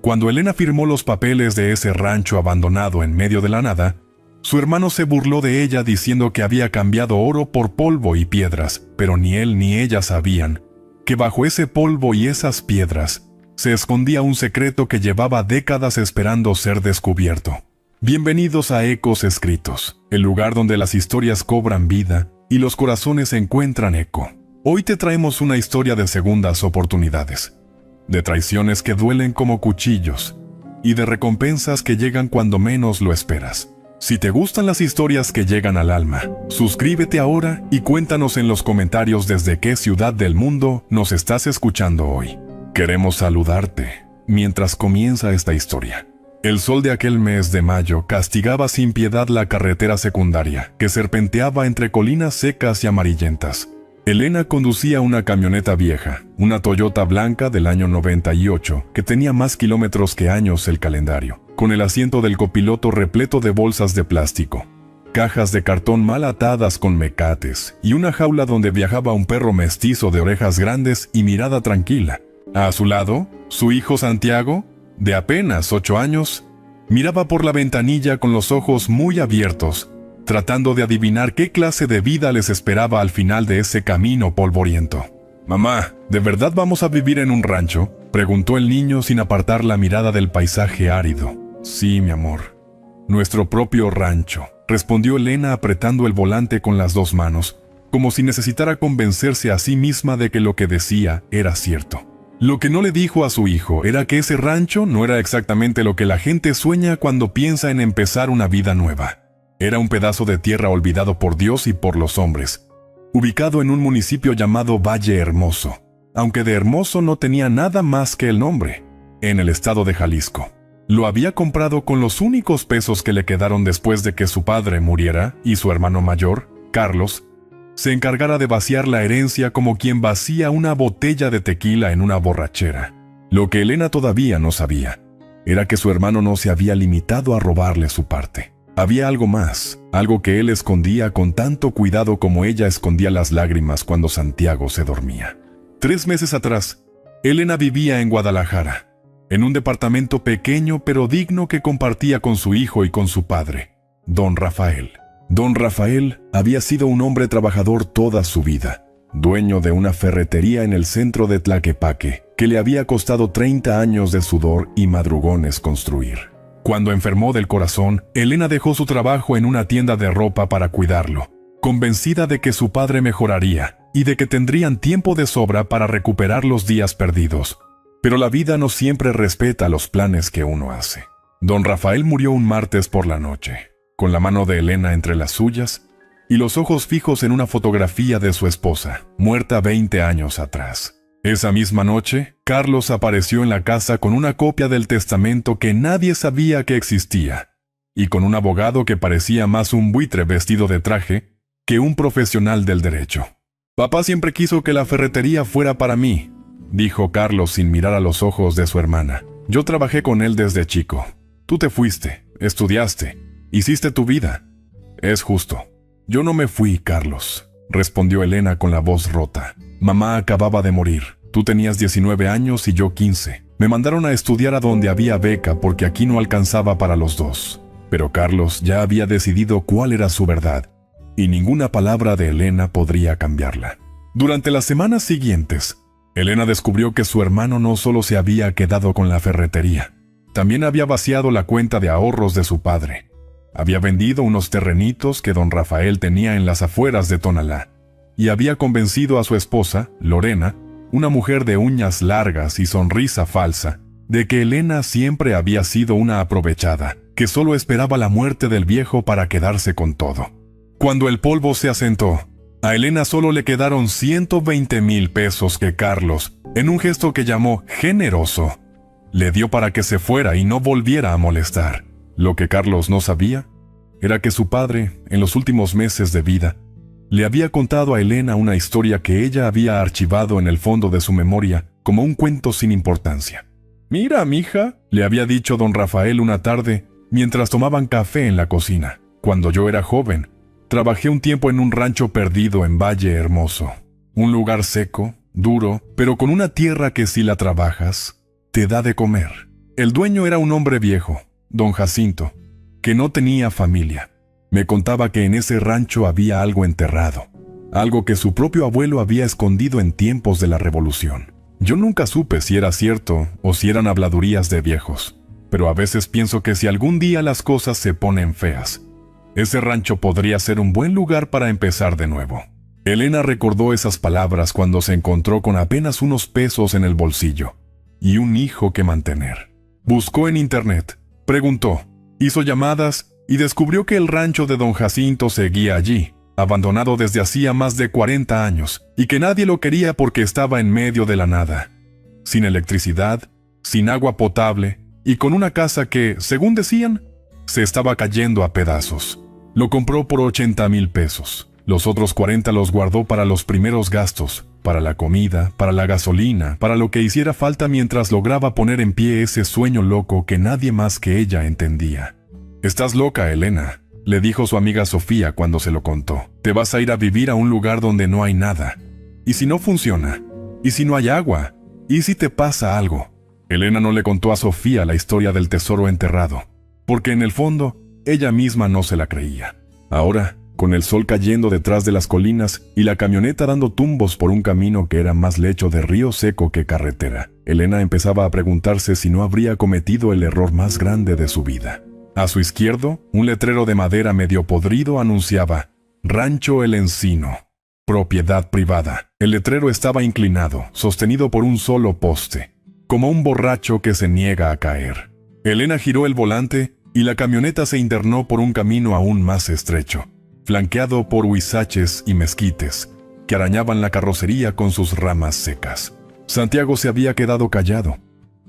Cuando Elena firmó los papeles de ese rancho abandonado en medio de la nada, su hermano se burló de ella diciendo que había cambiado oro por polvo y piedras, pero ni él ni ella sabían que bajo ese polvo y esas piedras se escondía un secreto que llevaba décadas esperando ser descubierto. Bienvenidos a Ecos Escritos, el lugar donde las historias cobran vida y los corazones encuentran eco. Hoy te traemos una historia de segundas oportunidades, de traiciones que duelen como cuchillos y de recompensas que llegan cuando menos lo esperas. Si te gustan las historias que llegan al alma, suscríbete ahora y cuéntanos en los comentarios desde qué ciudad del mundo nos estás escuchando hoy. Queremos saludarte mientras comienza esta historia. El sol de aquel mes de mayo castigaba sin piedad la carretera secundaria que serpenteaba entre colinas secas y amarillentas. Elena conducía una camioneta vieja, una Toyota blanca del año 98, que tenía más kilómetros que años el calendario, con el asiento del copiloto repleto de bolsas de plástico, cajas de cartón mal atadas con mecates y una jaula donde viajaba un perro mestizo de orejas grandes y mirada tranquila. A su lado, su hijo Santiago, de apenas 8 años, miraba por la ventanilla con los ojos muy abiertos, tratando de adivinar qué clase de vida les esperaba al final de ese camino polvoriento. «Mamá, ¿de verdad vamos a vivir en un rancho?», preguntó el niño sin apartar la mirada del paisaje árido. «Sí, mi amor, nuestro propio rancho», respondió Elena apretando el volante con las 2 manos, como si necesitara convencerse a sí misma de que lo que decía era cierto. Lo que no le dijo a su hijo era que ese rancho no era exactamente lo que la gente sueña cuando piensa en empezar una vida nueva. Era un pedazo de tierra olvidado por Dios y por los hombres, ubicado en un municipio llamado Valle Hermoso, aunque de hermoso no tenía nada más que el nombre, en el estado de Jalisco. Lo había comprado con los únicos pesos que le quedaron después de que su padre muriera y su hermano mayor, Carlos, se encargara de vaciar la herencia como quien vacía una botella de tequila en una borrachera. Lo que Elena todavía no sabía era que su hermano no se había limitado a robarle su parte. Había algo más, algo que él escondía con tanto cuidado como ella escondía las lágrimas cuando Santiago se dormía. 3 meses atrás, Elena vivía en Guadalajara, en un departamento pequeño pero digno que compartía con su hijo y con su padre, don Rafael. Don Rafael había sido un hombre trabajador toda su vida, dueño de una ferretería en el centro de Tlaquepaque, que le había costado 30 años de sudor y madrugones construir. Cuando enfermó del corazón, Elena dejó su trabajo en una tienda de ropa para cuidarlo, convencida de que su padre mejoraría y de que tendrían tiempo de sobra para recuperar los días perdidos. Pero la vida no siempre respeta los planes que uno hace. Don Rafael murió un martes por la noche, con la mano de Elena entre las suyas y los ojos fijos en una fotografía de su esposa, muerta 20 años atrás. Esa misma noche, Carlos apareció en la casa con una copia del testamento que nadie sabía que existía, y con un abogado que parecía más un buitre vestido de traje que un profesional del derecho. «Papá siempre quiso que la ferretería fuera para mí», dijo Carlos sin mirar a los ojos de su hermana. «Yo trabajé con él desde chico. Tú te fuiste, estudiaste, hiciste tu vida. Es justo». «Yo no me fui, Carlos», respondió Elena con la voz rota. «Mamá acababa de morir. Tú tenías 19 años y yo 15. Me mandaron a estudiar a donde había beca porque aquí no alcanzaba para los dos». Pero Carlos ya había decidido cuál era su verdad, y ninguna palabra de Elena podría cambiarla. Durante las semanas siguientes, Elena descubrió que su hermano no solo se había quedado con la ferretería, también había vaciado la cuenta de ahorros de su padre. Había vendido unos terrenitos que don Rafael tenía en las afueras de Tonalá, y había convencido a su esposa, Lorena, una mujer de uñas largas y sonrisa falsa, de que Elena siempre había sido una aprovechada, que solo esperaba la muerte del viejo para quedarse con todo. Cuando el polvo se asentó, a Elena solo le quedaron 120,000 pesos que Carlos, en un gesto que llamó generoso, le dio para que se fuera y no volviera a molestar. Lo que Carlos no sabía era que su padre, en los últimos meses de vida, le había contado a Elena una historia que ella había archivado en el fondo de su memoria como un cuento sin importancia. «Mira, mija», le había dicho don Rafael una tarde mientras tomaban café en la cocina. «Cuando yo era joven, trabajé un tiempo en un rancho perdido en Valle Hermoso. Un lugar seco, duro, pero con una tierra que si la trabajas, te da de comer. El dueño era un hombre viejo, don Jacinto, que no tenía familia. Me contaba que en ese rancho había algo enterrado, algo que su propio abuelo había escondido en tiempos de la Revolución. Yo nunca supe si era cierto o si eran habladurías de viejos, pero a veces pienso que si algún día las cosas se ponen feas, ese rancho podría ser un buen lugar para empezar de nuevo. Elena recordó esas palabras cuando se encontró con apenas unos pesos en el bolsillo y un hijo que mantener. Buscó en internet, preguntó, hizo llamadas y descubrió que el rancho de don Jacinto seguía allí, abandonado desde hacía más de 40 años, y que nadie lo quería porque estaba en medio de la nada, sin electricidad, sin agua potable y con una casa que, según decían, se estaba cayendo a pedazos. Lo compró por 80,000 pesos. Los otros 40 los guardó para los primeros gastos, para la comida, para la gasolina, para lo que hiciera falta mientras lograba poner en pie ese sueño loco que nadie más que ella entendía. «Estás loca, Elena», le dijo su amiga Sofía cuando se lo contó. «Te vas a ir a vivir a un lugar donde no hay nada. ¿Y si no funciona? ¿Y si no hay agua? ¿Y si te pasa algo?» Elena no le contó a Sofía la historia del tesoro enterrado, porque en el fondo ella misma no se la creía. Ahora, con el sol cayendo detrás de las colinas y la camioneta dando tumbos por un camino que era más lecho de río seco que carretera, Elena empezaba a preguntarse si no habría cometido el error más grande de su vida. A su izquierdo, un letrero de madera medio podrido anunciaba «Rancho El Encino, propiedad privada». El letrero estaba inclinado, sostenido por un solo poste, como un borracho que se niega a caer. Elena giró el volante y la camioneta se internó por un camino aún más estrecho, flanqueado por huizaches y mezquites, que arañaban la carrocería con sus ramas secas. Santiago se había quedado callado,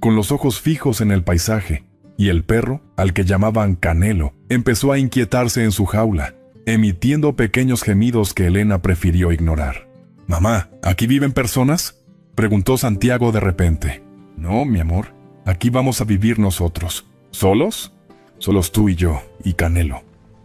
con los ojos fijos en el paisaje, y el perro, al que llamaban Canelo, empezó a inquietarse en su jaula, emitiendo pequeños gemidos que Elena prefirió ignorar. «Mamá, ¿aquí viven personas?», preguntó Santiago de repente. «No, mi amor, aquí vamos a vivir nosotros». «¿Solos?». «Solos tú y yo, y Canelo.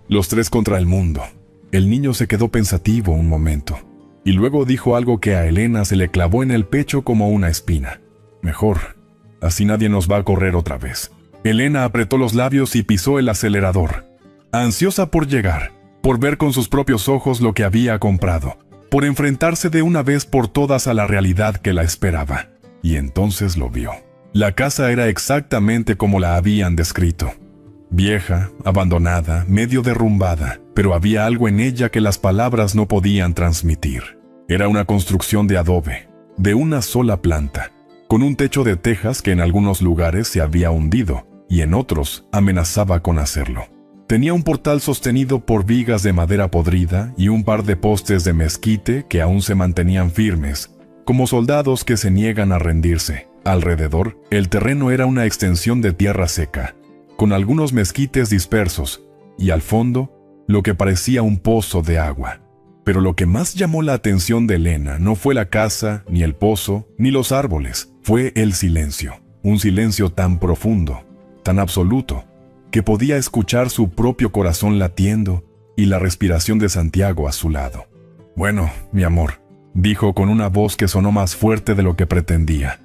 Los tres contra el mundo». El niño se quedó pensativo un momento, y luego dijo algo que a Elena se le clavó en el pecho como una espina. «Mejor, así nadie nos va a correr otra vez». Elena apretó los labios y pisó el acelerador, ansiosa por llegar, por ver con sus propios ojos lo que había comprado, por enfrentarse de una vez por todas a la realidad que la esperaba. Y entonces lo vio. La casa era exactamente como la habían descrito. Vieja, abandonada, medio derrumbada, pero había algo en ella que las palabras no podían transmitir. Era una construcción de adobe, de una sola planta, con un techo de tejas que en algunos lugares se había hundido y en otros amenazaba con hacerlo. Tenía un portal sostenido por vigas de madera podrida y un par de postes de mezquite que aún se mantenían firmes, como soldados que se niegan a rendirse. Alrededor, el terreno era una extensión de tierra seca, con algunos mezquites dispersos, y al fondo, lo que parecía un pozo de agua. Pero lo que más llamó la atención de Elena no fue la casa, ni el pozo, ni los árboles, fue el silencio. Un silencio tan profundo, tan absoluto, que podía escuchar su propio corazón latiendo y la respiración de Santiago a su lado. «Bueno, mi amor», dijo con una voz que sonó más fuerte de lo que pretendía.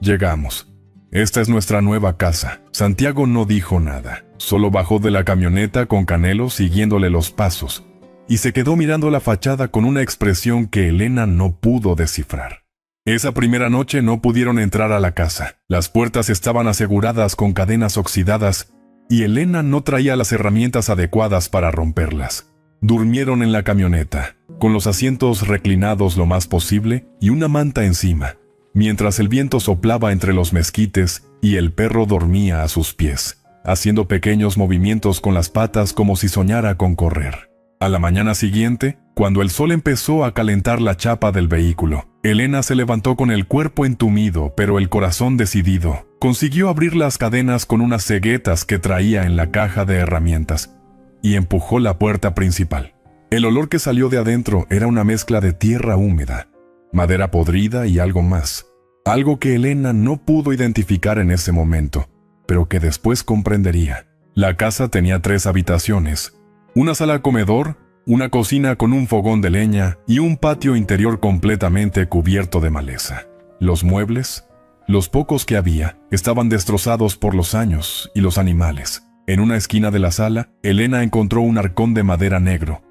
«Llegamos. Esta es nuestra nueva casa». Santiago no dijo nada, solo bajó de la camioneta con Canelo siguiéndole los pasos, y se quedó mirando la fachada con una expresión que Elena no pudo descifrar. Esa primera noche no pudieron entrar a la casa. Las puertas estaban aseguradas con cadenas oxidadas y Elena no traía las herramientas adecuadas para romperlas. Durmieron en la camioneta, con los asientos reclinados lo más posible y una manta encima, mientras el viento soplaba entre los mezquites y el perro dormía a sus pies, haciendo pequeños movimientos con las patas como si soñara con correr. A la mañana siguiente, cuando el sol empezó a calentar la chapa del vehículo, Elena se levantó con el cuerpo entumido, pero el corazón decidido. Consiguió abrir las cadenas con unas ceguetas que traía en la caja de herramientas y empujó la puerta principal. El olor que salió de adentro era una mezcla de tierra húmeda, madera podrida y algo más. Algo que Elena no pudo identificar en ese momento, pero que después comprendería. La casa tenía 3 habitaciones, una sala comedor, una cocina con un fogón de leña y un patio interior completamente cubierto de maleza. Los muebles Los pocos que había estaban destrozados por los años y los animales. En una esquina de la sala, Elena encontró un arcón de madera negro,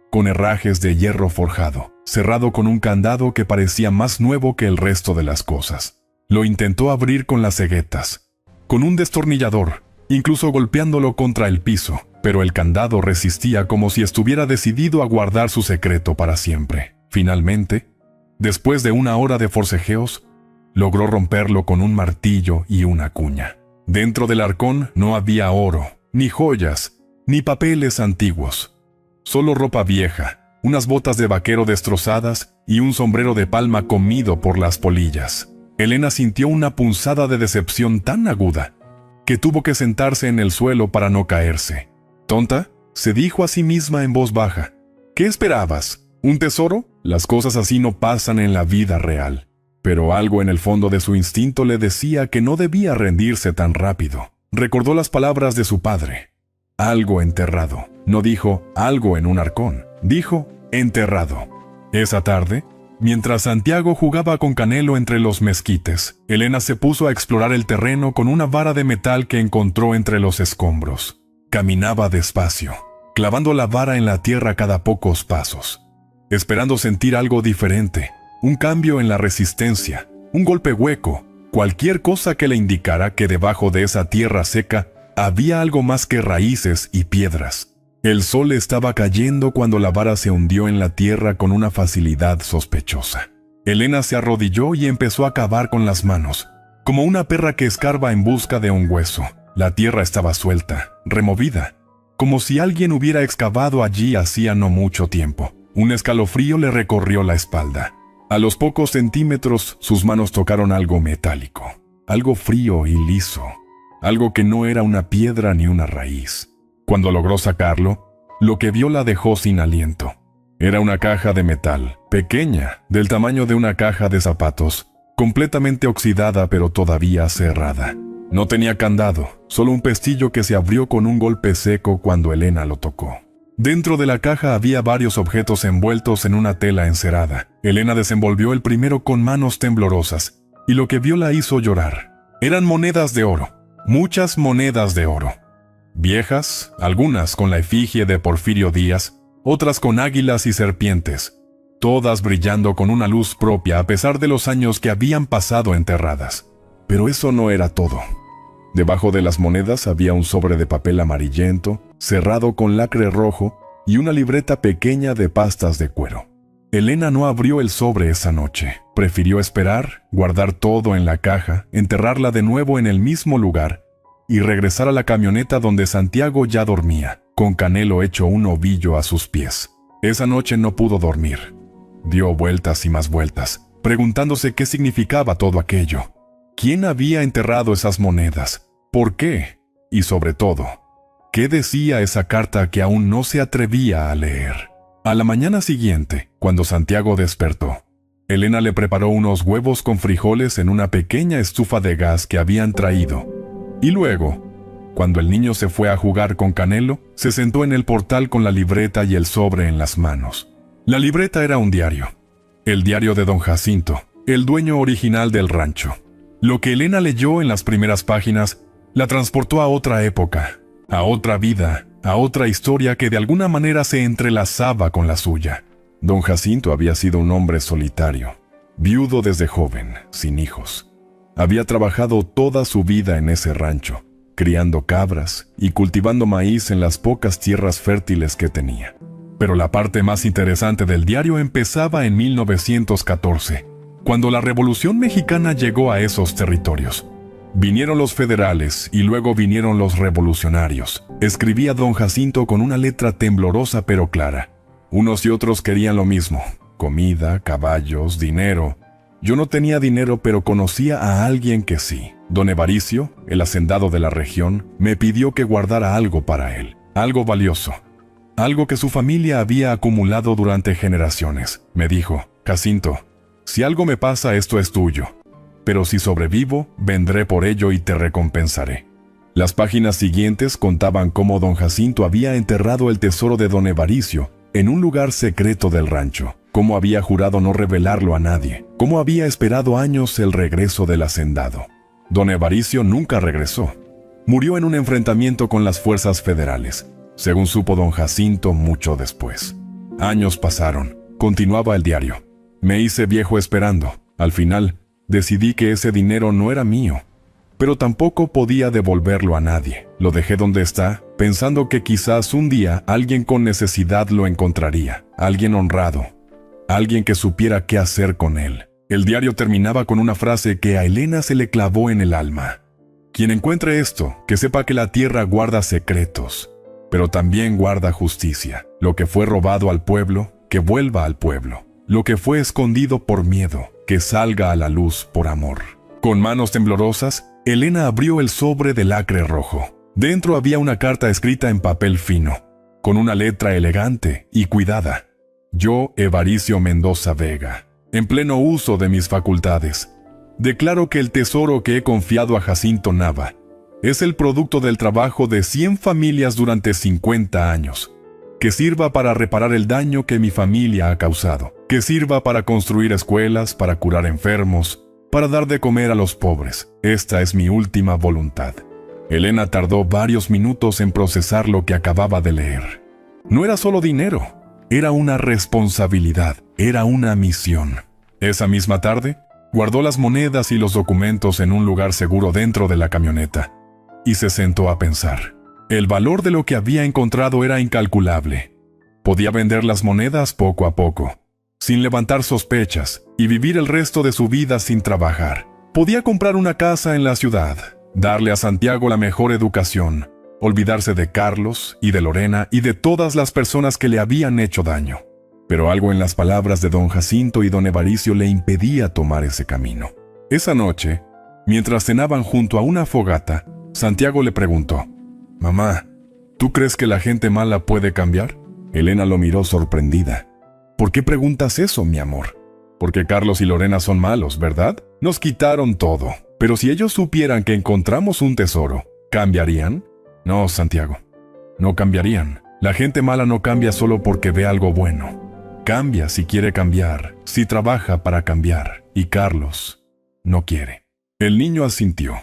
con herrajes de hierro forjado, cerrado con un candado que parecía más nuevo que el resto de las cosas. Lo intentó abrir con las ceguetas, con un destornillador, incluso golpeándolo contra el piso, pero el candado resistía como si estuviera decidido a guardar su secreto para siempre. Finalmente, después de una hora de forcejeos, logró romperlo con un martillo y una cuña. Dentro del arcón no había oro, ni joyas, ni papeles antiguos. Solo ropa vieja, unas botas de vaquero destrozadas y un sombrero de palma comido por las polillas. Elena sintió una punzada de decepción tan aguda que tuvo que sentarse en el suelo para no caerse. «Tonta», se dijo a sí misma en voz baja. «¿Qué esperabas? ¿Un tesoro? Las cosas así no pasan en la vida real». Pero algo en el fondo de su instinto le decía que no debía rendirse tan rápido. Recordó las palabras de su padre. Algo enterrado. No dijo algo en un arcón. Dijo enterrado. Esa tarde, mientras Santiago jugaba con Canelo entre los mezquites, Elena se puso a explorar el terreno con una vara de metal que encontró entre los escombros. Caminaba despacio, clavando la vara en la tierra cada pocos pasos, esperando sentir algo diferente. Un cambio en la resistencia, un golpe hueco, cualquier cosa que le indicara que debajo de esa tierra seca había algo más que raíces y piedras. El sol estaba cayendo cuando la vara se hundió en la tierra con una facilidad sospechosa. Elena se arrodilló y empezó a cavar con las manos, como una perra que escarba en busca de un hueso. La tierra estaba suelta, removida, como si alguien hubiera excavado allí hacía no mucho tiempo. Un escalofrío le recorrió la espalda. A los pocos centímetros, sus manos tocaron algo metálico, algo frío y liso, algo que no era una piedra ni una raíz. Cuando logró sacarlo, lo que vio la dejó sin aliento. Era una caja de metal, pequeña, del tamaño de una caja de zapatos, completamente oxidada pero todavía cerrada. No tenía candado, solo un pestillo que se abrió con un golpe seco cuando Elena lo tocó. Dentro de la caja había varios objetos envueltos en una tela encerada. Elena desenvolvió el primero con manos temblorosas, y lo que vio la hizo llorar. Eran monedas de oro, muchas monedas de oro. Viejas, algunas con la efigie de Porfirio Díaz, otras con águilas y serpientes, todas brillando con una luz propia a pesar de los años que habían pasado enterradas. Pero eso no era todo. Debajo de las monedas había un sobre de papel amarillento, cerrado con lacre rojo, y una libreta pequeña de pastas de cuero. Elena no abrió el sobre esa noche. Prefirió esperar, guardar todo en la caja, enterrarla de nuevo en el mismo lugar, y regresar a la camioneta donde Santiago ya dormía, con Canelo hecho un ovillo a sus pies. Esa noche no pudo dormir. Dio vueltas y más vueltas, preguntándose qué significaba todo aquello. ¿Quién había enterrado esas monedas? ¿Por qué? Y sobre todo, ¿qué decía esa carta que aún no se atrevía a leer? A la mañana siguiente, cuando Santiago despertó, Elena le preparó unos huevos con frijoles en una pequeña estufa de gas que habían traído. Y luego, cuando el niño se fue a jugar con Canelo, se sentó en el portal con la libreta y el sobre en las manos. La libreta era un diario. El diario de don Jacinto, el dueño original del rancho. Lo que Elena leyó en las primeras páginas la transportó a otra época, a otra vida, a otra historia que de alguna manera se entrelazaba con la suya. Don Jacinto había sido un hombre solitario, viudo desde joven, sin hijos. Había trabajado toda su vida en ese rancho, criando cabras y cultivando maíz en las pocas tierras fértiles que tenía. Pero la parte más interesante del diario empezaba en 1914, cuando la Revolución Mexicana llegó a esos territorios. Vinieron los federales y luego vinieron los revolucionarios. Escribía don Jacinto con una letra temblorosa pero clara. Unos y otros querían lo mismo: comida, caballos, dinero. Yo no tenía dinero, pero conocía a alguien que sí. Don Evaricio, el hacendado de la región, me pidió que guardara algo para él, algo valioso, algo que su familia había acumulado durante generaciones. Me dijo: Jacinto, si algo me pasa, esto es tuyo. Pero si sobrevivo, vendré por ello y te recompensaré. Las páginas siguientes contaban cómo don Jacinto había enterrado el tesoro de don Evaricio en un lugar secreto del rancho, cómo había jurado no revelarlo a nadie, cómo había esperado años el regreso del hacendado. Don Evaricio nunca regresó. Murió en un enfrentamiento con las fuerzas federales, según supo don Jacinto mucho después. Años pasaron, continuaba el diario. Me hice viejo esperando. Al final, decidí que ese dinero no era mío, pero tampoco podía devolverlo a nadie. Lo dejé donde está, pensando que quizás un día alguien con necesidad lo encontraría, alguien honrado, alguien que supiera qué hacer con él. El diario terminaba con una frase que a Elena se le clavó en el alma. Quien encuentre esto, que sepa que la tierra guarda secretos, pero también guarda justicia. Lo que fue robado al pueblo, que vuelva al pueblo. Lo que fue escondido por miedo, que salga a la luz por amor. Con manos temblorosas, Elena abrió el sobre de lacre rojo. Dentro había una carta escrita en papel fino, con una letra elegante y cuidada. Yo, Evaricio Mendoza Vega, en pleno uso de mis facultades, declaro que el tesoro que he confiado a Jacinto Nava es el producto del trabajo de 100 familias durante 50 años. Que sirva para reparar el daño que mi familia ha causado. Que sirva para construir escuelas, para curar enfermos, para dar de comer a los pobres. Esta es mi última voluntad. Elena tardó varios minutos en procesar lo que acababa de leer. No era solo dinero, era una responsabilidad, era una misión. Esa misma tarde, guardó las monedas y los documentos en un lugar seguro dentro de la camioneta y se sentó a pensar. El valor de lo que había encontrado era incalculable. Podía vender las monedas poco a poco, sin levantar sospechas, y vivir el resto de su vida sin trabajar. Podía comprar una casa en la ciudad, darle a Santiago la mejor educación, olvidarse de Carlos y de Lorena y de todas las personas que le habían hecho daño. Pero algo en las palabras de don Jacinto y don Evaricio le impedía tomar ese camino. Esa noche, mientras cenaban junto a una fogata, Santiago le preguntó: «Mamá, ¿tú crees que la gente mala puede cambiar?» Elena lo miró sorprendida. «¿Por qué preguntas eso, mi amor?» «Porque Carlos y Lorena son malos, ¿verdad? Nos quitaron todo. Pero si ellos supieran que encontramos un tesoro, ¿cambiarían?» «No, Santiago, no cambiarían. La gente mala no cambia solo porque ve algo bueno. Cambia si quiere cambiar, si trabaja para cambiar. Y Carlos no quiere». El niño asintió,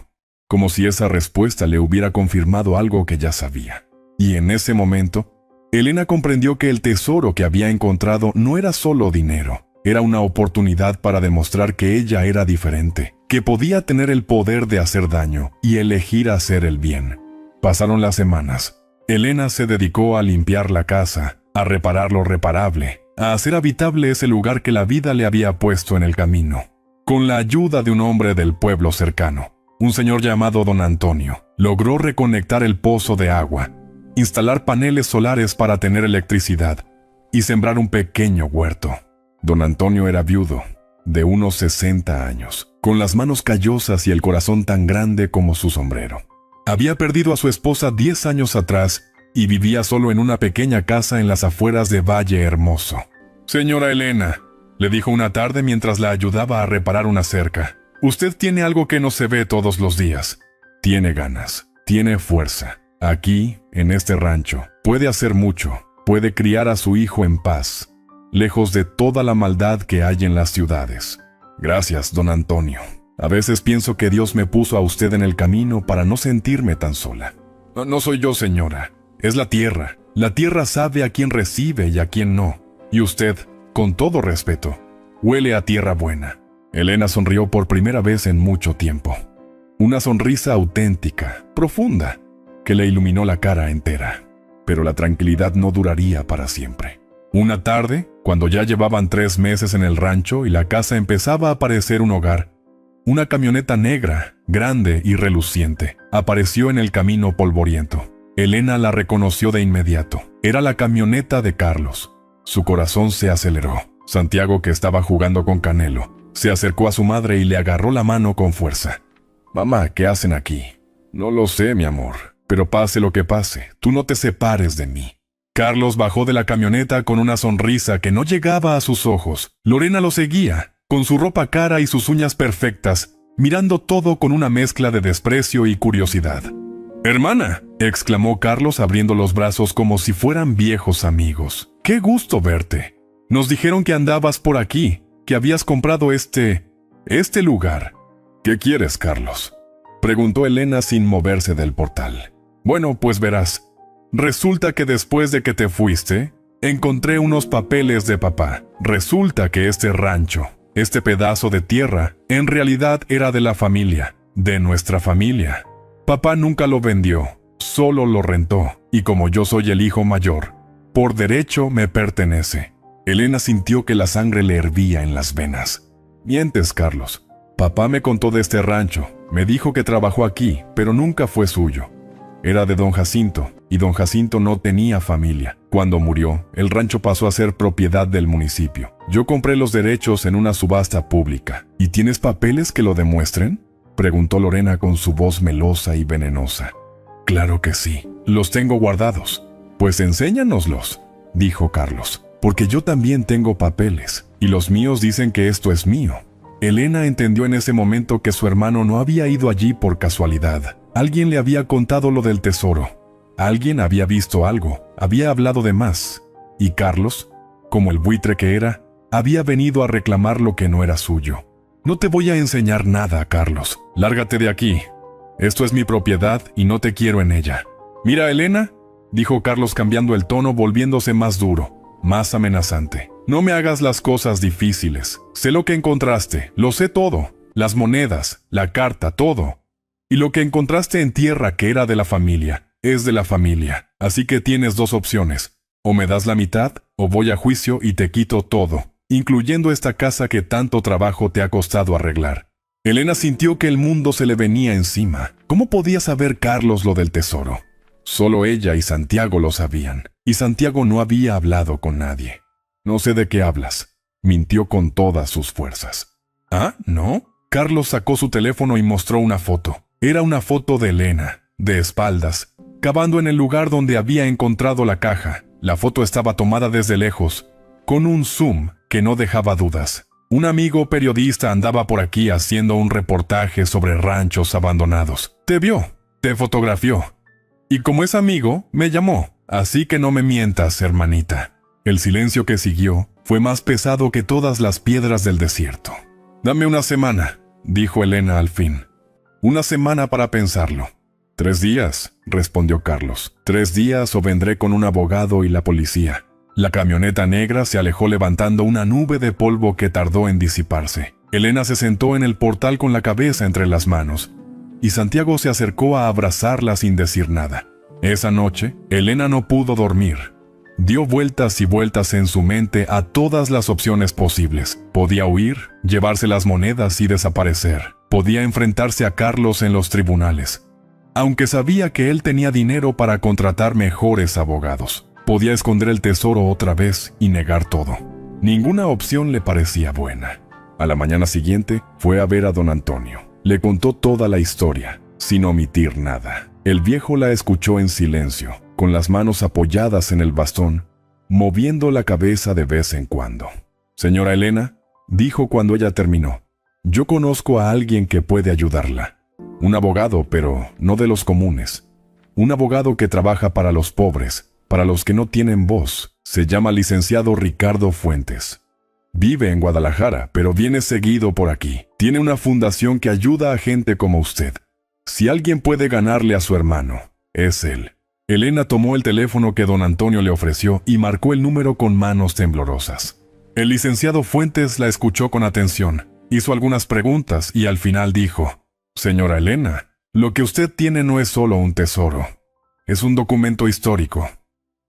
como si esa respuesta le hubiera confirmado algo que ya sabía. Y en ese momento, Elena comprendió que el tesoro que había encontrado no era solo dinero, era una oportunidad para demostrar que ella era diferente, que podía tener el poder de hacer daño y elegir hacer el bien. Pasaron las semanas. Elena se dedicó a limpiar la casa, a reparar lo reparable, a hacer habitable ese lugar que la vida le había puesto en el camino. Con la ayuda de un hombre del pueblo cercano, un señor llamado don Antonio, logró reconectar el pozo de agua, instalar paneles solares para tener electricidad y sembrar un pequeño huerto. Don Antonio era viudo, de unos 60 años, con las manos callosas y el corazón tan grande como su sombrero. Había perdido a su esposa 10 años atrás y vivía solo en una pequeña casa en las afueras de Valle Hermoso. «Señora Elena», le dijo una tarde mientras la ayudaba a reparar una cerca, «usted tiene algo que no se ve todos los días. Tiene ganas, tiene fuerza. Aquí, en este rancho, puede hacer mucho, puede criar a su hijo en paz, lejos de toda la maldad que hay en las ciudades». «Gracias, don Antonio. A veces pienso que Dios me puso a usted en el camino para no sentirme tan sola». «No soy yo, señora. Es la tierra. La tierra sabe a quién recibe y a quién no. Y usted, con todo respeto, huele a tierra buena». Elena sonrió por primera vez en mucho tiempo. Una sonrisa auténtica, profunda, que le iluminó la cara entera. Pero la tranquilidad no duraría para siempre. Una tarde, cuando ya llevaban 3 meses en el rancho y la casa empezaba a parecer un hogar, una camioneta negra, grande y reluciente, apareció en el camino polvoriento. Elena la reconoció de inmediato. Era la camioneta de Carlos. Su corazón se aceleró. Santiago, que estaba jugando con Canelo, se acercó a su madre y le agarró la mano con fuerza. «Mamá, ¿qué hacen aquí?» «No lo sé, mi amor. Pero pase lo que pase, tú no te separes de mí». Carlos bajó de la camioneta con una sonrisa que no llegaba a sus ojos. Lorena lo seguía, con su ropa cara y sus uñas perfectas, mirando todo con una mezcla de desprecio y curiosidad. «¡Hermana!», exclamó Carlos abriendo los brazos como si fueran viejos amigos. «¡Qué gusto verte!». Nos dijeron que andabas por aquí, que habías comprado este lugar. ¿Qué quieres, Carlos?, preguntó Elena sin moverse del portal. Bueno, pues verás. Resulta que después de que te fuiste, encontré unos papeles de papá. Resulta que este rancho, este pedazo de tierra, en realidad era de la familia, de nuestra familia. Papá nunca lo vendió, solo lo rentó, y como yo soy el hijo mayor, por derecho me pertenece. Elena sintió que la sangre le hervía en las venas. Mientes, Carlos. Papá me contó de este rancho, me dijo que trabajó aquí, pero nunca fue suyo. Era de don Jacinto, y don Jacinto no tenía familia. Cuando murió, el rancho pasó a ser propiedad del municipio. Yo compré los derechos en una subasta pública. ¿Y tienes papeles que lo demuestren?, preguntó Lorena con su voz melosa y venenosa. Claro que sí, los tengo guardados. Pues enséñanoslos, dijo Carlos, porque yo también tengo papeles, y los míos dicen que esto es mío. Elena entendió en ese momento que su hermano no había ido allí por casualidad. Alguien le había contado lo del tesoro. Alguien había visto algo, había hablado de más. Y Carlos, como el buitre que era, había venido a reclamar lo que no era suyo. No te voy a enseñar nada, Carlos. Lárgate de aquí. Esto es mi propiedad y no te quiero en ella. Mira, Elena, dijo Carlos cambiando el tono, volviéndose más duro, más amenazante. No me hagas las cosas difíciles. Sé lo que encontraste, lo sé todo. Las monedas, la carta, todo. Y lo que encontraste en tierra que era de la familia, es de la familia. Así que tienes dos opciones. O me das la mitad, o voy a juicio y te quito todo, incluyendo esta casa que tanto trabajo te ha costado arreglar. Elena sintió que el mundo se le venía encima. ¿Cómo podía saber Carlos lo del tesoro? Solo ella y Santiago lo sabían, y Santiago no había hablado con nadie. No sé de qué hablas, mintió con todas sus fuerzas. ¿Ah, no? Carlos sacó su teléfono y mostró una foto. Era una foto de Elena, de espaldas, cavando en el lugar donde había encontrado la caja. La foto estaba tomada desde lejos, con un zoom que no dejaba dudas. Un amigo periodista andaba por aquí haciendo un reportaje sobre ranchos abandonados. Te vio, te fotografió. Y como es amigo, me llamó. Así que no me mientas, hermanita. El silencio que siguió fue más pesado que todas las piedras del desierto. Dame una semana, dijo Elena al fin. Una semana para pensarlo. 3 días, respondió Carlos. 3 días o vendré con un abogado y la policía. La camioneta negra se alejó levantando una nube de polvo que tardó en disiparse. Elena se sentó en el portal con la cabeza entre las manos, y Santiago se acercó a abrazarla sin decir nada. Esa noche, Elena no pudo dormir. Dio vueltas y vueltas en su mente a todas las opciones posibles. Podía huir, llevarse las monedas y desaparecer. Podía enfrentarse a Carlos en los tribunales, aunque sabía que él tenía dinero para contratar mejores abogados. Podía esconder el tesoro otra vez y negar todo. Ninguna opción le parecía buena. A la mañana siguiente, fue a ver a don Antonio. Le contó toda la historia, sin omitir nada. El viejo la escuchó en silencio, con las manos apoyadas en el bastón, moviendo la cabeza de vez en cuando. Señora Elena, dijo cuando ella terminó, yo conozco a alguien que puede ayudarla. Un abogado, pero no de los comunes. Un abogado que trabaja para los pobres, para los que no tienen voz. Se llama licenciado Ricardo Fuentes. Vive en Guadalajara, pero viene seguido por aquí. Tiene una fundación que ayuda a gente como usted. Si alguien puede ganarle a su hermano, es él. Elena tomó el teléfono que don Antonio le ofreció y marcó el número con manos temblorosas. El licenciado Fuentes la escuchó con atención, hizo algunas preguntas y al final dijo, señora Elena, lo que usted tiene no es solo un tesoro, es un documento histórico.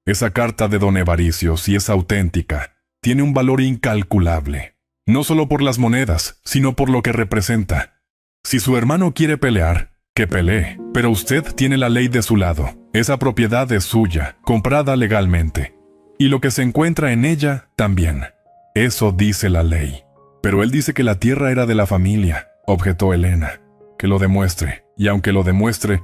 Esa carta de don Evaricio, si es auténtica, tiene un valor incalculable, no solo por las monedas, sino por lo que representa. Si su hermano quiere pelear, que pelee, pero usted tiene la ley de su lado. Esa propiedad es suya, comprada legalmente. Y lo que se encuentra en ella, también. Eso dice la ley. Pero él dice que la tierra era de la familia, objetó Elena. Que lo demuestre, y aunque lo demuestre,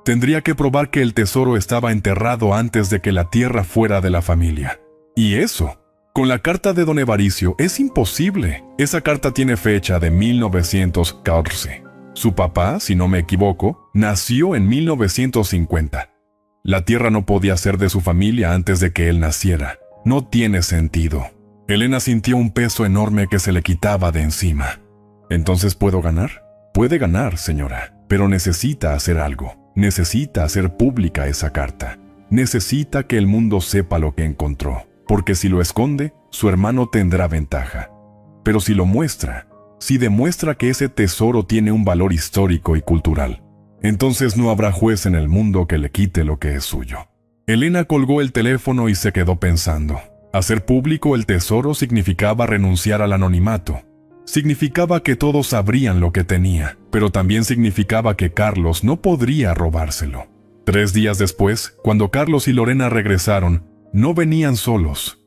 tendría que probar que el tesoro estaba enterrado antes de que la tierra fuera de la familia. Y eso, con la carta de don Evaricio, es imposible. Esa carta tiene fecha de 1914. Su papá, si no me equivoco, nació en 1950. La tierra no podía ser de su familia antes de que él naciera. No tiene sentido. Elena sintió un peso enorme que se le quitaba de encima. ¿Entonces puedo ganar? Puede ganar, señora, pero necesita hacer algo. Necesita hacer pública esa carta. Necesita que el mundo sepa lo que encontró, porque si lo esconde, su hermano tendrá ventaja. Pero si lo muestra, si demuestra que ese tesoro tiene un valor histórico y cultural, entonces no habrá juez en el mundo que le quite lo que es suyo. Elena colgó el teléfono y se quedó pensando. Hacer público el tesoro significaba renunciar al anonimato. Significaba que todos sabrían lo que tenía, pero también significaba que Carlos no podría robárselo. 3 días después, cuando Carlos y Lorena regresaron, no venían solos.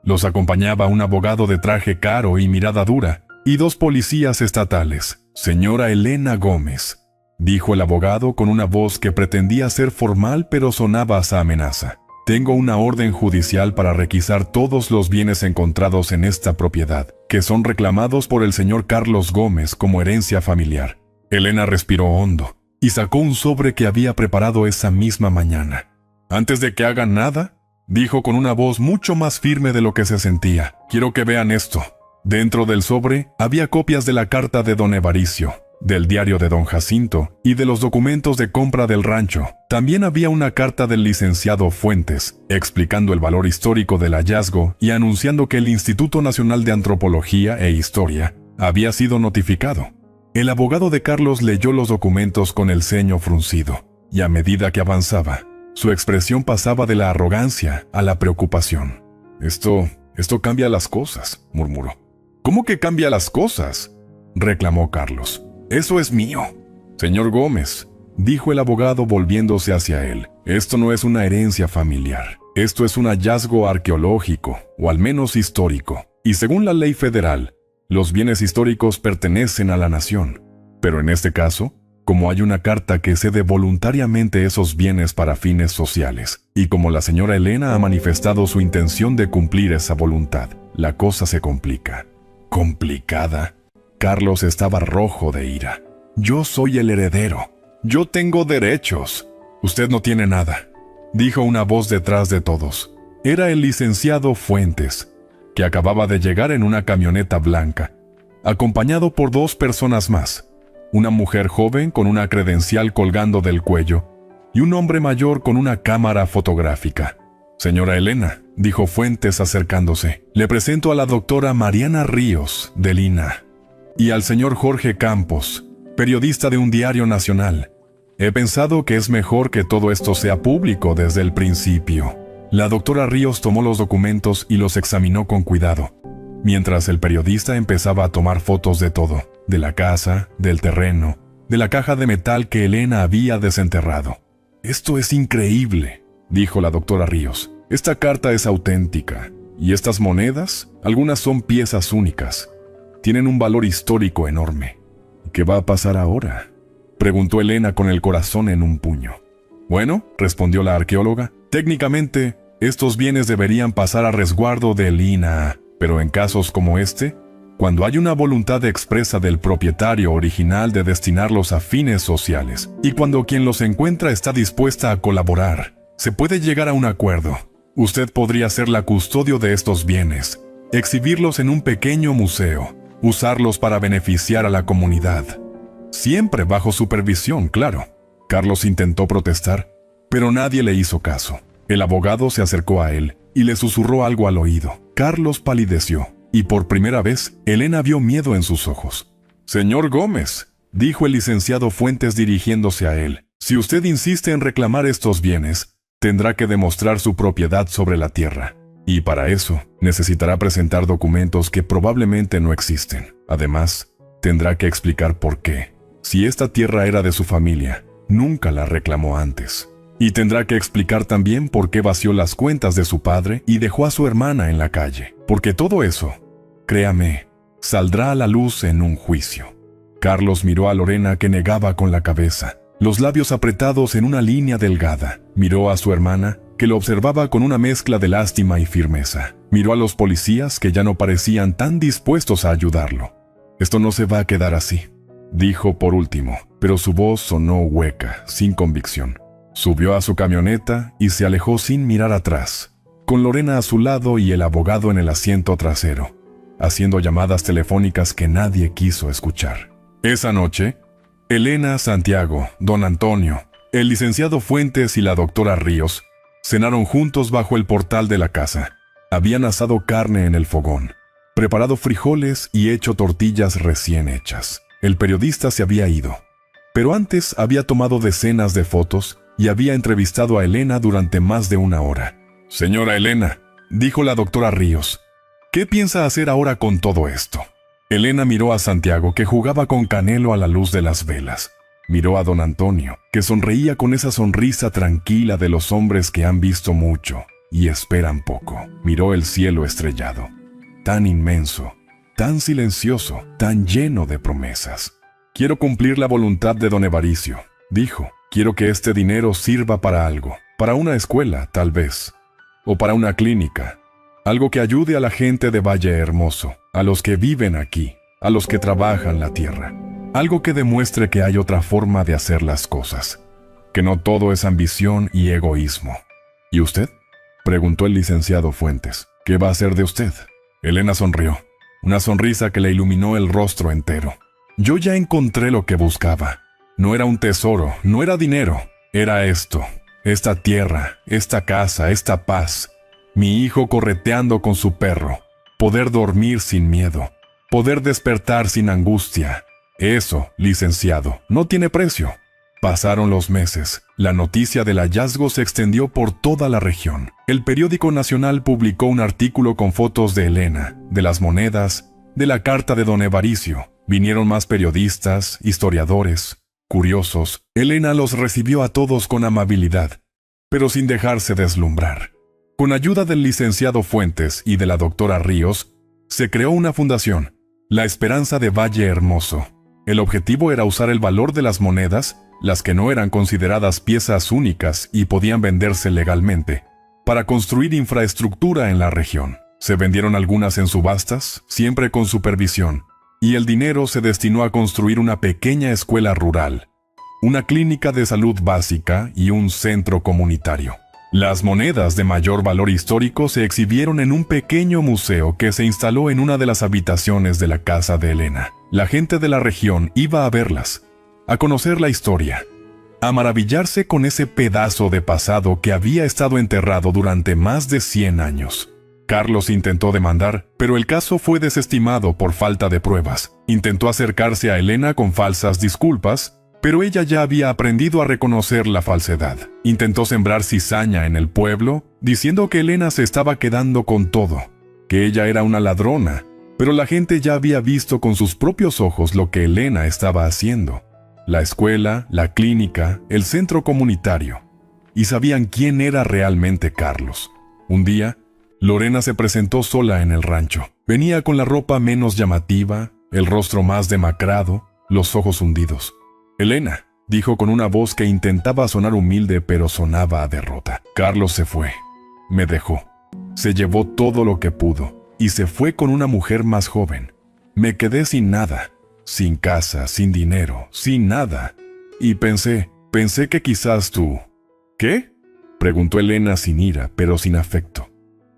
Los acompañaba un abogado de traje caro y mirada dura, y 2 policías estatales. «Señora Elena Gómez», dijo el abogado con una voz que pretendía ser formal pero sonaba a amenaza. «Tengo una orden judicial para requisar todos los bienes encontrados en esta propiedad, que son reclamados por el señor Carlos Gómez como herencia familiar». Elena respiró hondo y sacó un sobre que había preparado esa misma mañana. «Antes de que hagan nada», dijo con una voz mucho más firme de lo que se sentía, «quiero que vean esto». Dentro del sobre había copias de la carta de don Evaricio, del diario de don Jacinto y de los documentos de compra del rancho. También había una carta del licenciado Fuentes, explicando el valor histórico del hallazgo y anunciando que el Instituto Nacional de Antropología e Historia había sido notificado. El abogado de Carlos leyó los documentos con el ceño fruncido, y a medida que avanzaba, su expresión pasaba de la arrogancia a la preocupación. Esto cambia las cosas», murmuró. «¿Cómo que cambia las cosas?», reclamó Carlos. «Eso es mío». «Señor Gómez», dijo el abogado volviéndose hacia él, «esto no es una herencia familiar. Esto es un hallazgo arqueológico, o al menos histórico. Y según la ley federal, los bienes históricos pertenecen a la nación. Pero en este caso, como hay una carta que cede voluntariamente esos bienes para fines sociales, y como la señora Elena ha manifestado su intención de cumplir esa voluntad, la cosa se complica». «¿Complicada?». Carlos estaba rojo de ira. «Yo soy el heredero. Yo tengo derechos». «Usted no tiene nada», dijo una voz detrás de todos. Era el licenciado Fuentes, que acababa de llegar en una camioneta blanca, acompañado por 2 personas más, una mujer joven con una credencial colgando del cuello y un hombre mayor con una cámara fotográfica. «Señora Elena», dijo Fuentes acercándose, «le presento a la doctora Mariana Ríos, del INAH, y al señor Jorge Campos, periodista de un diario nacional. He pensado que es mejor que todo esto sea público desde el principio». La doctora Ríos tomó los documentos y los examinó con cuidado, mientras el periodista empezaba a tomar fotos de todo, de la casa, del terreno, de la caja de metal que Elena había desenterrado. «Esto es increíble», dijo la doctora Ríos. «Esta carta es auténtica, y estas monedas, algunas son piezas únicas. Tienen un valor histórico enorme». «¿Qué va a pasar ahora?», preguntó Elena con el corazón en un puño. «Bueno», respondió la arqueóloga, «técnicamente, estos bienes deberían pasar a resguardo del INAH, pero en casos como este, cuando hay una voluntad expresa del propietario original de destinarlos a fines sociales, y cuando quien los encuentra está dispuesta a colaborar, se puede llegar a un acuerdo. Usted podría ser la custodio de estos bienes, exhibirlos en un pequeño museo, usarlos para beneficiar a la comunidad. Siempre bajo supervisión, claro». Carlos intentó protestar, pero nadie le hizo caso. El abogado se acercó a él y le susurró algo al oído. Carlos palideció, y por primera vez, Elena vio miedo en sus ojos. «Señor Gómez», dijo el licenciado Fuentes dirigiéndose a él, «si usted insiste en reclamar estos bienes, tendrá que demostrar su propiedad sobre la tierra. Y para eso, necesitará presentar documentos que probablemente no existen. Además, tendrá que explicar por qué. Si esta tierra era de su familia, nunca la reclamó antes. Y tendrá que explicar también por qué vació las cuentas de su padre y dejó a su hermana en la calle. Porque todo eso, créame, saldrá a la luz en un juicio». Carlos miró a Lorena, que negaba con la cabeza, los labios apretados en una línea delgada. Miró a su hermana, que lo observaba con una mezcla de lástima y firmeza. Miró a los policías, que ya no parecían tan dispuestos a ayudarlo. «Esto no se va a quedar así», dijo por último, pero su voz sonó hueca, sin convicción. Subió a su camioneta y se alejó sin mirar atrás, con Lorena a su lado y el abogado en el asiento trasero, haciendo llamadas telefónicas que nadie quiso escuchar. Esa noche, Elena, Santiago, don Antonio, el licenciado Fuentes y la doctora Ríos cenaron juntos bajo el portal de la casa. Habían asado carne en el fogón, preparado frijoles y hecho tortillas recién hechas. El periodista se había ido, pero antes había tomado decenas de fotos y había entrevistado a Elena durante más de una hora. «Señora Elena», dijo la doctora Ríos, «¿qué piensa hacer ahora con todo esto?». Elena miró a Santiago, que jugaba con Canelo a la luz de las velas. Miró a don Antonio, que sonreía con esa sonrisa tranquila de los hombres que han visto mucho y esperan poco. Miró el cielo estrellado, tan inmenso, tan silencioso, tan lleno de promesas. «Quiero cumplir la voluntad de don Evaricio», dijo. «Quiero que este dinero sirva para algo, para una escuela, tal vez, o para una clínica. Algo que ayude a la gente de Valle Hermoso, a los que viven aquí, a los que trabajan la tierra. Algo que demuestre que hay otra forma de hacer las cosas, que no todo es ambición y egoísmo». «¿Y usted?», preguntó el licenciado Fuentes. «¿Qué va a hacer de usted?». Elena sonrió, una sonrisa que le iluminó el rostro entero. «Yo ya encontré lo que buscaba. No era un tesoro, no era dinero, era esto, esta tierra, esta casa, esta paz. Mi hijo correteando con su perro, poder dormir sin miedo, poder despertar sin angustia. Eso, licenciado, no tiene precio». Pasaron los meses. La noticia del hallazgo se extendió por toda la región. El periódico nacional publicó un artículo con fotos de Elena, de las monedas, de la carta de don Evaricio. Vinieron más periodistas, historiadores, curiosos. Elena los recibió a todos con amabilidad, pero sin dejarse deslumbrar. Con ayuda del licenciado Fuentes y de la doctora Ríos, se creó una fundación, La Esperanza de Valle Hermoso. El objetivo era usar el valor de las monedas, las que no eran consideradas piezas únicas y podían venderse legalmente, para construir infraestructura en la región. Se vendieron algunas en subastas, siempre con supervisión, y el dinero se destinó a construir una pequeña escuela rural, una clínica de salud básica y un centro comunitario. Las monedas de mayor valor histórico se exhibieron en un pequeño museo que se instaló en una de las habitaciones de la casa de Elena. La gente de la región iba a verlas, a conocer la historia, a maravillarse con ese pedazo de pasado que había estado enterrado durante más de 100 años. Carlos intentó demandar, pero el caso fue desestimado por falta de pruebas. Intentó acercarse a Elena con falsas disculpas, pero ella ya había aprendido a reconocer la falsedad. Intentó sembrar cizaña en el pueblo, diciendo que Elena se estaba quedando con todo, que ella era una ladrona, pero la gente ya había visto con sus propios ojos lo que Elena estaba haciendo. La escuela, la clínica, el centro comunitario, y sabían quién era realmente Carlos. Un día, Lorena se presentó sola en el rancho. Venía con la ropa menos llamativa, el rostro más demacrado, los ojos hundidos. «Elena», dijo con una voz que intentaba sonar humilde pero sonaba a derrota. «Carlos se fue. Me dejó. Se llevó todo lo que pudo y se fue con una mujer más joven. Me quedé sin nada, sin casa, sin dinero, sin nada. Y pensé que quizás tú». «¿Qué?», preguntó Elena sin ira pero sin afecto.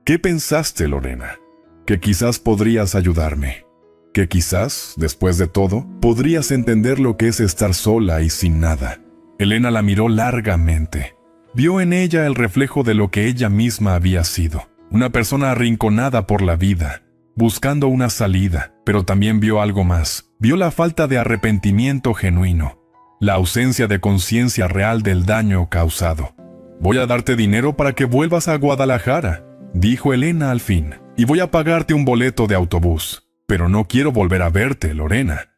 «¿Qué pensaste, Lorena? Que quizás podrías ayudarme. Que quizás, después de todo, podrías entender lo que es estar sola y sin nada». Elena la miró largamente. Vio en ella el reflejo de lo que ella misma había sido. Una persona arrinconada por la vida, buscando una salida, pero también vio algo más. Vio la falta de arrepentimiento genuino, la ausencia de conciencia real del daño causado. «Voy a darte dinero para que vuelvas a Guadalajara», dijo Elena al fin, «y voy a pagarte un boleto de autobús. Pero no quiero volver a verte, Lorena.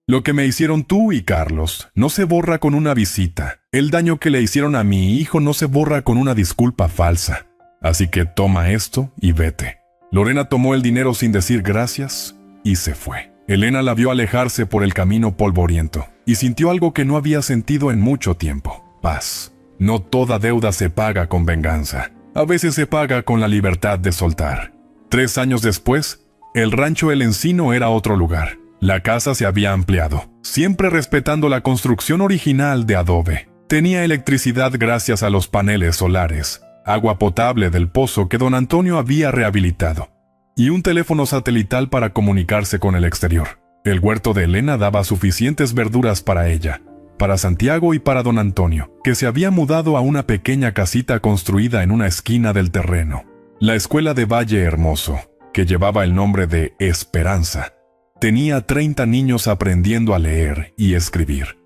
Lo que me hicieron tú y Carlos no se borra con una visita. El daño que le hicieron a mi hijo no se borra con una disculpa falsa. Así que toma esto y vete». Lorena tomó el dinero sin decir gracias y se fue. Elena la vio alejarse por el camino polvoriento y sintió algo que no había sentido en mucho tiempo: paz. No toda deuda se paga con venganza. A veces se paga con la libertad de soltar. 3 años después, el rancho El Encino era otro lugar. La casa se había ampliado, siempre respetando la construcción original de adobe. Tenía electricidad gracias a los paneles solares. agua potable del pozo que don Antonio había rehabilitado, y un teléfono satelital para comunicarse con el exterior. El huerto de Elena daba suficientes verduras para ella, para Santiago y para don Antonio, que se había mudado a una pequeña casita construida en una esquina del terreno. La escuela de Valle Hermoso, que llevaba el nombre de Esperanza, tenía 30 niños aprendiendo a leer y escribir.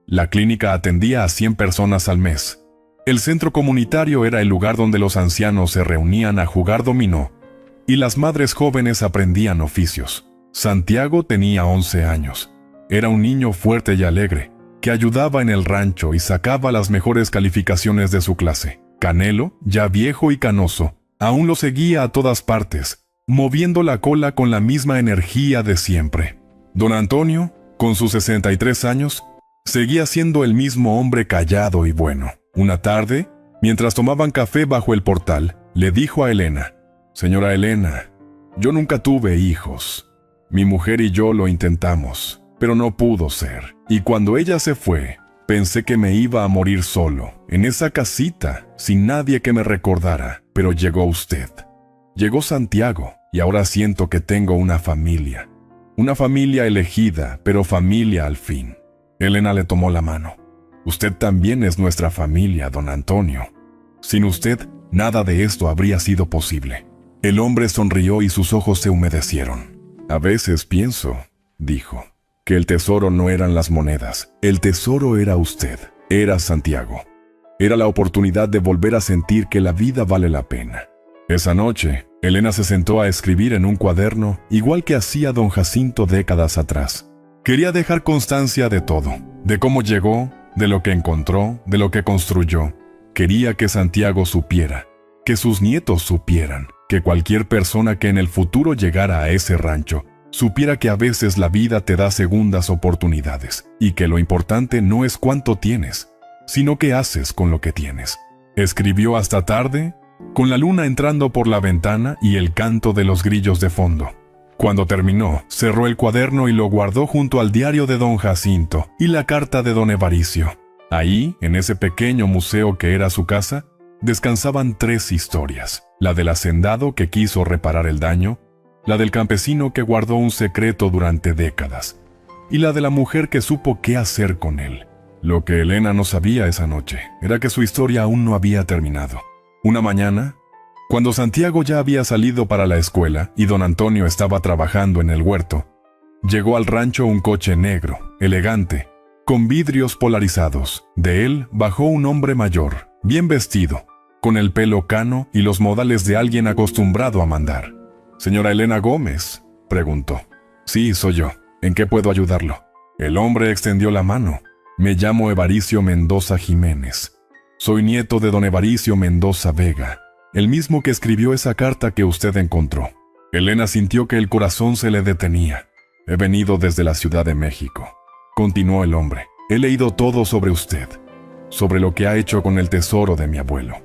La clínica atendía a 100 personas al mes. El centro comunitario era el lugar donde los ancianos se reunían a jugar dominó y las madres jóvenes aprendían oficios. Santiago tenía 11 años. Era un niño fuerte y alegre, que ayudaba en el rancho y sacaba las mejores calificaciones de su clase. Canelo, ya viejo y canoso, aún lo seguía a todas partes, moviendo la cola con la misma energía de siempre. Don Antonio, con sus 63 años, seguía siendo el mismo hombre callado y bueno. Una tarde, mientras tomaban café bajo el portal, le dijo a Elena: «Señora Elena, yo nunca tuve hijos. Mi mujer y yo lo intentamos, pero no pudo ser. Y cuando ella se fue, pensé que me iba a morir solo, en esa casita, sin nadie que me recordara. Pero llegó usted. Llegó Santiago, y ahora siento que tengo una familia. Una familia elegida, pero familia al fin». Elena le tomó la mano. «Usted también es nuestra familia, don Antonio. Sin usted, nada de esto habría sido posible». El hombre sonrió y sus ojos se humedecieron. «A veces pienso», dijo, «que el tesoro no eran las monedas. El tesoro era usted, era Santiago. Era la oportunidad de volver a sentir que la vida vale la pena». Esa noche, Elena se sentó a escribir en un cuaderno, igual que hacía don Jacinto décadas atrás. Quería dejar constancia de todo, de cómo llegó, de lo que encontró, de lo que construyó. Quería que Santiago supiera, que sus nietos supieran, que cualquier persona que en el futuro llegara a ese rancho supiera que a veces la vida te da segundas oportunidades y que lo importante no es cuánto tienes, sino qué haces con lo que tienes. Escribió hasta tarde, con la luna entrando por la ventana y el canto de los grillos de fondo. Cuando terminó, cerró el cuaderno y lo guardó junto al diario de don Jacinto y la carta de don Evaricio. Ahí, en ese pequeño museo que era su casa, descansaban 3 historias: la del hacendado que quiso reparar el daño, la del campesino que guardó un secreto durante décadas, y la de la mujer que supo qué hacer con él. Lo que Elena no sabía esa noche era que su historia aún no había terminado. Una mañana, cuando Santiago ya había salido para la escuela y don Antonio estaba trabajando en el huerto, llegó al rancho un coche negro, elegante, con vidrios polarizados. De él bajó un hombre mayor, bien vestido, con el pelo cano y los modales de alguien acostumbrado a mandar. «¿Señora Elena Gómez?», preguntó. «Sí, soy yo. ¿En qué puedo ayudarlo?». El hombre extendió la mano. «Me llamo Evaricio Mendoza Jiménez. Soy nieto de don Evaricio Mendoza Vega, el mismo que escribió esa carta que usted encontró». Elena sintió que el corazón se le detenía. «He venido desde la Ciudad de México», continuó el hombre. «He leído todo sobre usted, sobre lo que ha hecho con el tesoro de mi abuelo.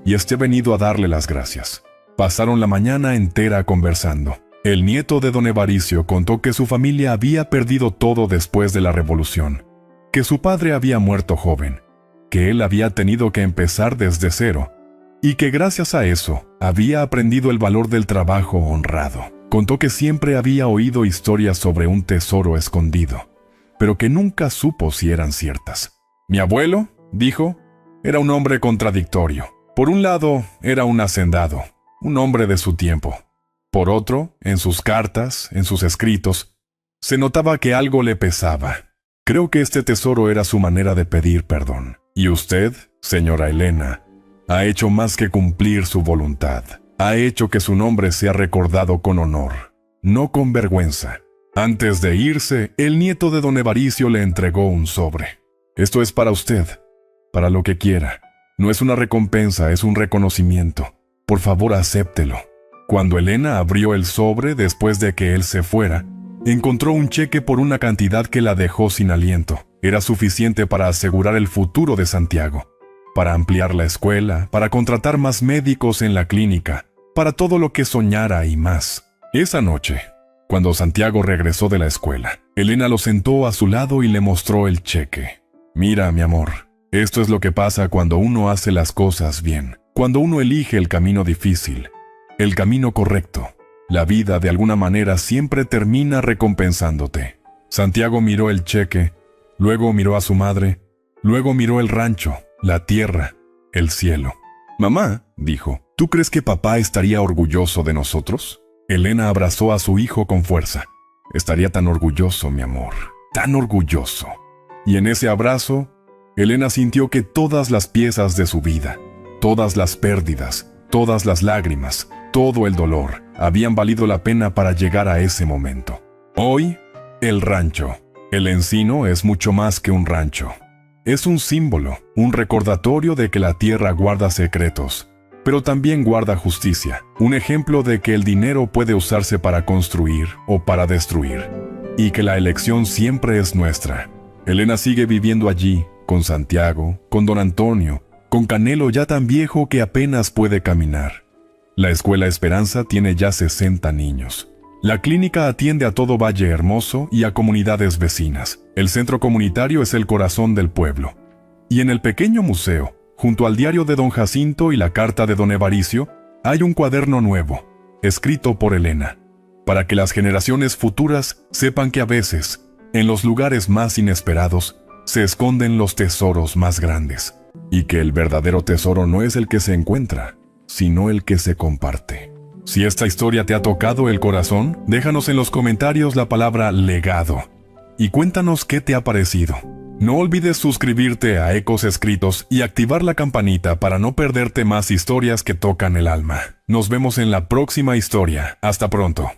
Y he venido a darle las gracias». Pasaron la mañana entera conversando. El nieto de don Evaricio contó que su familia había perdido todo después de la revolución, que su padre había muerto joven, que él había tenido que empezar desde cero, y que gracias a eso había aprendido el valor del trabajo honrado. Contó que siempre había oído historias sobre un tesoro escondido, pero que nunca supo si eran ciertas. «Mi abuelo», dijo, «era un hombre contradictorio. Por un lado, era un hacendado, un hombre de su tiempo. Por otro, en sus cartas, en sus escritos, se notaba que algo le pesaba. Creo que este tesoro era su manera de pedir perdón. Y usted, señora Elena, ha hecho más que cumplir su voluntad. Ha hecho que su nombre sea recordado con honor, no con vergüenza». Antes de irse, el nieto de don Evaricio le entregó un sobre. «Esto es para usted, para lo que quiera. No es una recompensa, es un reconocimiento. Por favor, acéptelo». Cuando Elena abrió el sobre después de que él se fuera, encontró un cheque por una cantidad que la dejó sin aliento. Era suficiente para asegurar el futuro de Santiago, para ampliar la escuela, para contratar más médicos en la clínica, para todo lo que soñara y más. Esa noche, cuando Santiago regresó de la escuela, Elena lo sentó a su lado y le mostró el cheque. «Mira, mi amor, esto es lo que pasa cuando uno hace las cosas bien. Cuando uno elige el camino difícil, el camino correcto, la vida de alguna manera siempre termina recompensándote. Santiago miró el cheque, luego miró a su madre, luego miró el rancho, la tierra, el cielo. «Mamá», dijo, «¿tú crees que papá estaría orgulloso de nosotros?» Elena abrazó a su hijo con fuerza. «Estaría tan orgulloso, mi amor, tan orgulloso». Y en ese abrazo, Elena sintió que todas las piezas de su vida, todas las pérdidas, todas las lágrimas, todo el dolor, habían valido la pena para llegar a ese momento. Hoy, el rancho. El encino es mucho más que un rancho. Es un símbolo, un recordatorio de que la tierra guarda secretos, pero también guarda justicia, un ejemplo de que el dinero puede usarse para construir o para destruir, y que la elección siempre es nuestra. Elena sigue viviendo allí, con Santiago, con don Antonio, con Canelo ya tan viejo que apenas puede caminar. La Escuela Esperanza tiene ya 60 niños. La clínica atiende a todo Valle Hermoso y a comunidades vecinas. El centro comunitario es el corazón del pueblo. Y en el pequeño museo, junto al diario de don Jacinto y la carta de don Evaricio, hay un cuaderno nuevo, escrito por Elena, para que las generaciones futuras sepan que a veces, en los lugares más inesperados, se esconden los tesoros más grandes, y que el verdadero tesoro no es el que se encuentra, sino el que se comparte. Si esta historia te ha tocado el corazón, déjanos en los comentarios la palabra legado y cuéntanos qué te ha parecido. No olvides suscribirte a Ecos Escritos y activar la campanita para no perderte más historias que tocan el alma. Nos vemos en la próxima historia. Hasta pronto.